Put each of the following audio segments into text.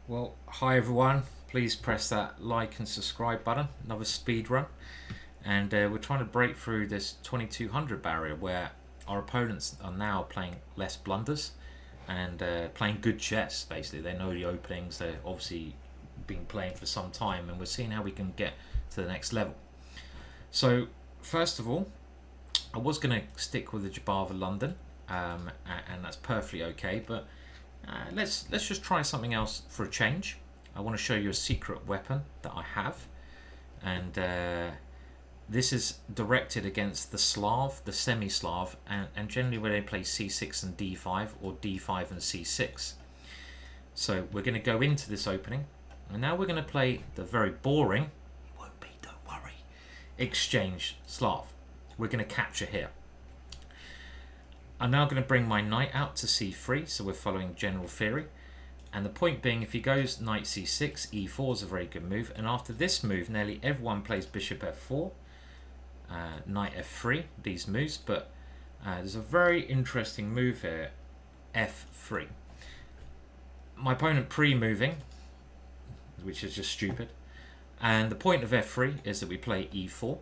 Well, hi everyone. Please press that like and subscribe button. Another speed run, and we're trying to break through this 2200 barrier where our opponents are now playing less blunders and playing good chess. Basically, they know the openings. They're obviously been playing for some time, and we're seeing how we can get to the next level. So, first of all, I was going to stick with the Jabava London, and that's perfectly okay. But let's just try something else for a change. I want to show you a secret weapon that I have, and this is directed against the Slav, the semi-Slav, and generally where they play c6 and d5 or d5 and c6. So we're going to go into this opening, and now we're going to play the very boring, won't be, don't worry, exchange Slav. We're going to capture here. I'm now going to bring my knight out to c3, so we're following general theory. And the point being, if he goes knight c6, e4 is a very good move. And after this move, nearly everyone plays bishop f4, knight f3, these moves. But there's a very interesting move here, f3. My opponent pre-moving, which is just stupid. And the point of f3 is that we play e4.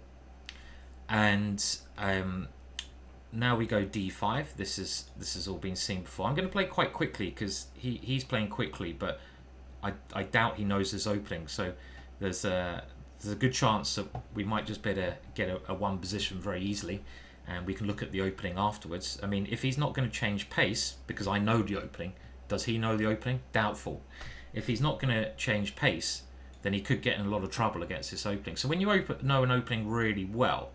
And now we go d5. This has all been seen before. I'm going to play quite quickly because he's playing quickly, but I doubt he knows this opening. So there's a good chance that we might just better get a one position very easily, and we can look at the opening afterwards. I mean, if he's not going to change pace because I know the opening, does he know the opening? Doubtful. If he's not going to change pace, then he could get in a lot of trouble against this opening. So when you know an opening really well,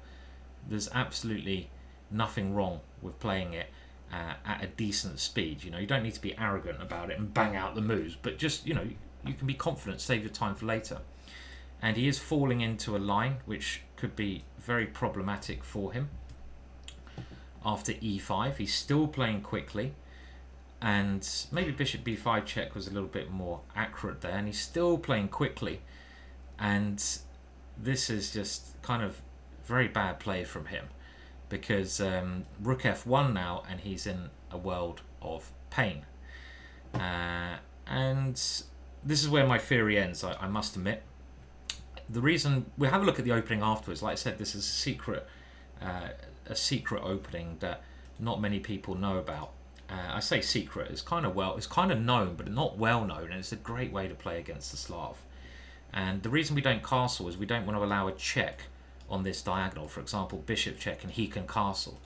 there's absolutely nothing wrong with playing it at a decent speed. You know, you don't need to be arrogant about it and bang out the moves, but just, you know, you can be confident, save your time for later. And he is falling into a line which could be very problematic for him. After e5, he's still playing quickly, and maybe bishop b5 check was a little bit more accurate there, and he's still playing quickly, and this is just kind of very bad play from him, because rook f1 now, and he's in a world of pain. And this is where my theory ends, I must admit. The reason, we'll have a look at the opening afterwards. Like I said, this is a secret opening that not many people know about. I say secret, it's kind of known, but not well known, and it's a great way to play against the Slav. And the reason we don't castle is we don't want to allow a check on this diagonal. For example, bishop check, and he can castle,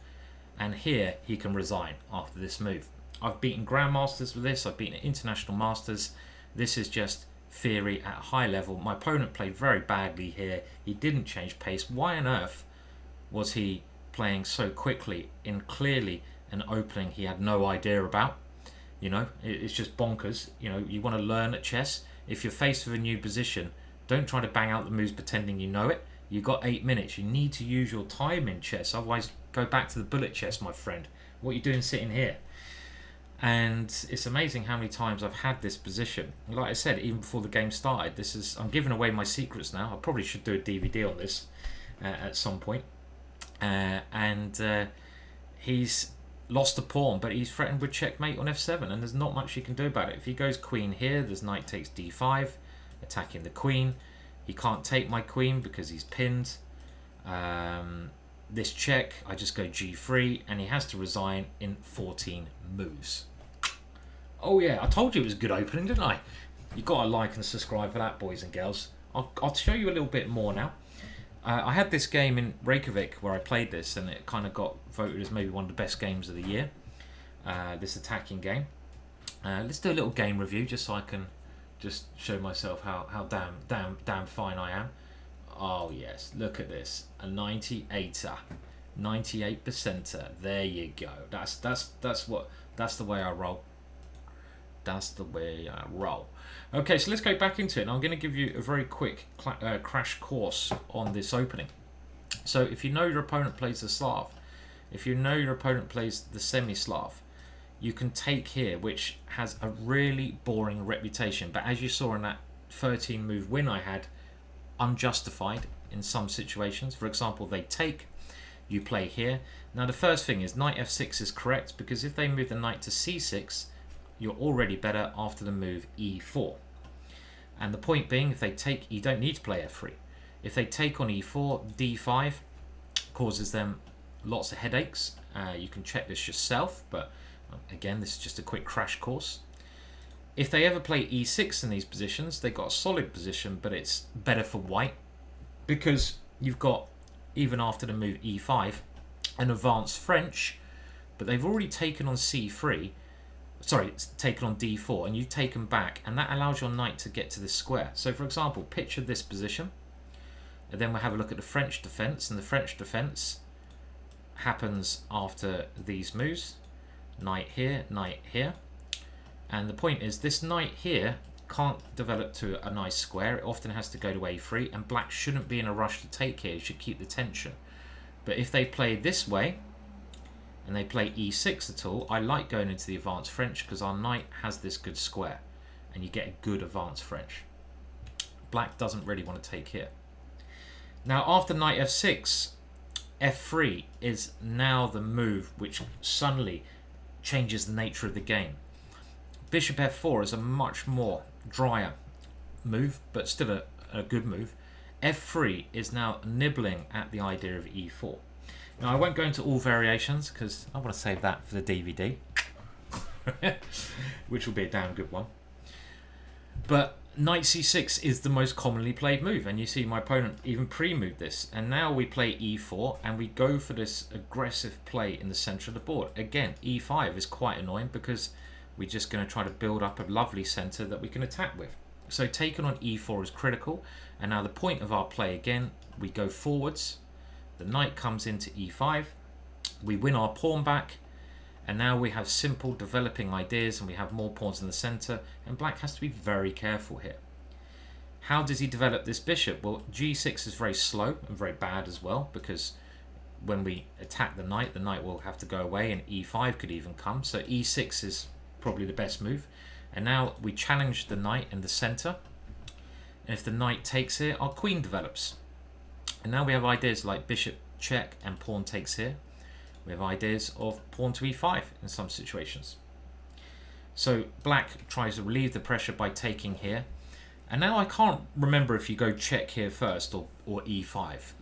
and here he can resign after this move. I've beaten grandmasters with this, I've beaten international masters. This is just theory at a high level. My opponent played very badly here. He didn't change pace. Why on earth was he playing so quickly in clearly an opening he had no idea about? You know, it's just bonkers. You know, you want to learn at chess. If you're faced with a new position, don't try to bang out the moves pretending you know it. You've got 8 minutes. You need to use your time in chess. Otherwise, go back to the bullet chess, my friend. What are you doing sitting here? And it's amazing how many times I've had this position. Like I said, even before the game started, I'm giving away my secrets now. I probably should do a DVD on this at some point. He's lost a pawn, but he's threatened with checkmate on f7, and there's not much you can do about it. If he goes queen here, there's knight takes d5, attacking the queen. He can't take my queen because he's pinned. This check, I just go g3, and he has to resign in 14 moves. Oh yeah, I told you it was a good opening, didn't I? You've got to like and subscribe for that, boys and girls. I'll show you a little bit more now. I had this game in Reykjavik where I played this, and it kind of got voted as maybe one of the best games of the year. This attacking game. Let's do a little game review just so I can just show myself how damn fine I am. Oh yes, look at this, a 98er, 98%er. There you go. That's the way I roll. That's the way I roll. Okay, so let's go back into it. And I'm going to give you a very quick crash course on this opening. So if you know your opponent plays the Slav, if you know your opponent plays the semi-Slav, you can take here, which has a really boring reputation. But as you saw in that 13 move win I had, unjustified in some situations. For example, they take, you play here. Now the first thing is knight f6 is correct, because if they move the knight to c6, you're already better after the move e4. And the point being, if they take, you don't need to play f3. If they take on e4, d5 causes them lots of headaches. You can check this yourself, but again, this is just a quick crash course. If they ever play e6 in these positions, they've got a solid position, but it's better for white because you've got, even after the move e5, an advanced French, but they've already taken on c3, sorry, it's taken on d4, and you've taken back, and that allows your knight to get to this square. So for example, picture this position, and then we'll have a look at the French defense, and the French defense happens after these moves. Knight here, and the point is this knight here can't develop to a nice square. It often has to go to a3, and black shouldn't be in a rush to take here. It should keep the tension. But if they play this way and they play e6 at all, I like going into the advanced French because our knight has this good square and you get a good advanced French. Black doesn't really want to take here. Now after knight f6, f3 is now the move which suddenly changes the nature of the game. Bishop f4 is a much more drier move, but still a good move. f3 is now nibbling at the idea of e4. Now I won't go into all variations because I want to save that for the DVD, which will be a damn good one. But knight c6 is the most commonly played move, and you see my opponent even pre-moved this, and now we play e4 and we go for this aggressive play in the center of the board. Again, e5 is quite annoying because we're just going to try to build up a lovely center that we can attack with. So taking on e4 is critical, and now the point of our play again, we go forwards, the knight comes into e5, we win our pawn back, and now we have simple developing ideas and we have more pawns in the center, and black has to be very careful here. How does he develop this bishop? Well, g6 is very slow and very bad as well, because when we attack the knight will have to go away, and e5 could even come, so e6 is probably the best move. And now we challenge the knight in the center, and if the knight takes here, our queen develops. And now we have ideas like bishop check and pawn takes here. We have ideas of pawn to e5 in some situations. So black tries to relieve the pressure by taking here, and now I can't remember if you go check here first or e5.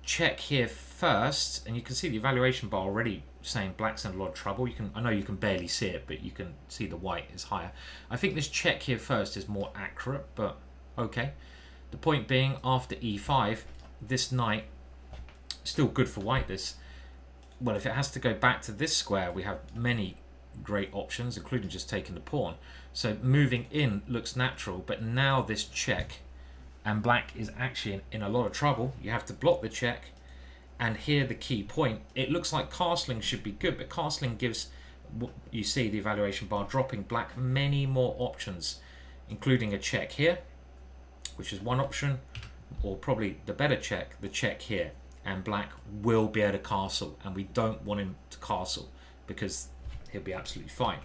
Check here first, and you can see the evaluation bar already saying black's in a lot of trouble. I know you can barely see it, but you can see the white is higher. I think this check here first is more accurate, but okay. The point being, after e5, this knight, still good for white. Well, if it has to go back to this square, we have many great options, including just taking the pawn. So moving in looks natural, but now this check, and black is actually in a lot of trouble. You have to block the check, and here the key point. It looks like castling should be good, but castling gives, you see the evaluation bar dropping black many more options, including a check here, which is one option, or probably the better check, the check here, and black will be able to castle, and we don't want him to castle because he'll be absolutely fine.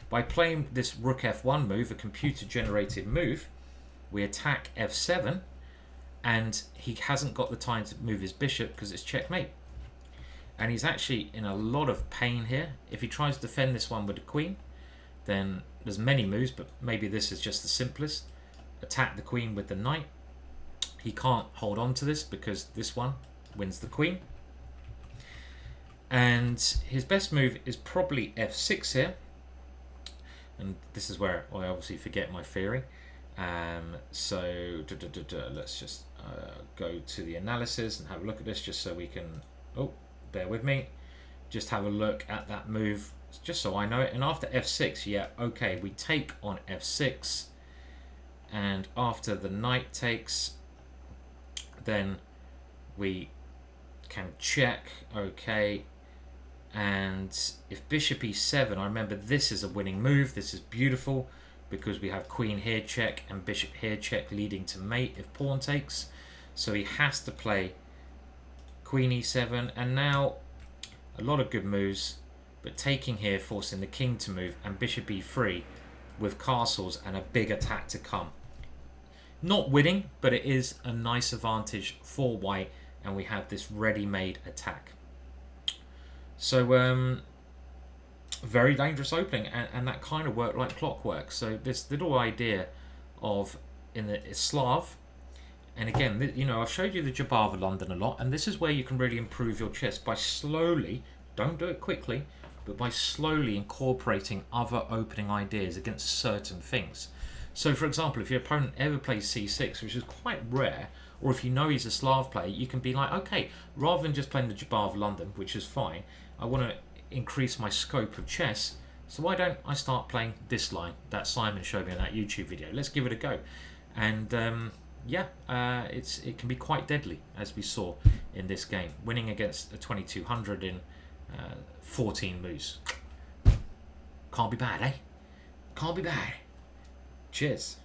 By playing this rook f1 move, a computer generated move, we attack f7, and he hasn't got the time to move his bishop because it's checkmate. And he's actually in a lot of pain here. If he tries to defend this one with the queen, then there's many moves, but maybe this is just the simplest. Attack the queen with the knight. He can't hold on to this because this one wins the queen. And his best move is probably f6 here. And this is where I obviously forget my theory. So let's just go to the analysis and have a look at this just so we can, oh, bear with me, just have a look at that move just so I know it. And after f6, yeah, okay, we take on f6, and after the knight takes, then we can check, okay. And if bishop e7, I remember this is a winning move. This is beautiful because we have queen here check and bishop here check leading to mate if pawn takes. So he has to play queen e7, and now a lot of good moves, but taking here forcing the king to move, and bishop e3 with castles and a big attack to come. Not winning, but it is a nice advantage for white, and we have this ready-made attack. So very dangerous opening, and that kind of worked like clockwork. So this little idea of in the Slav. And again, you know, I've showed you the Chessbrah of London a lot, and this is where you can really improve your chess by slowly, don't do it quickly, but by slowly incorporating other opening ideas against certain things. So for example, if your opponent ever plays c6, which is quite rare, or if you know he's a Slav player, you can be like, okay, rather than just playing the Chessbrah of London, which is fine, I want to increase my scope of chess, so why don't I start playing this line that Simon showed me in that YouTube video? Let's give it a go. And yeah, it can be quite deadly, as we saw in this game, winning against a 2200 in 14 moves. Can't be bad, eh? Can't be bad. Cheers.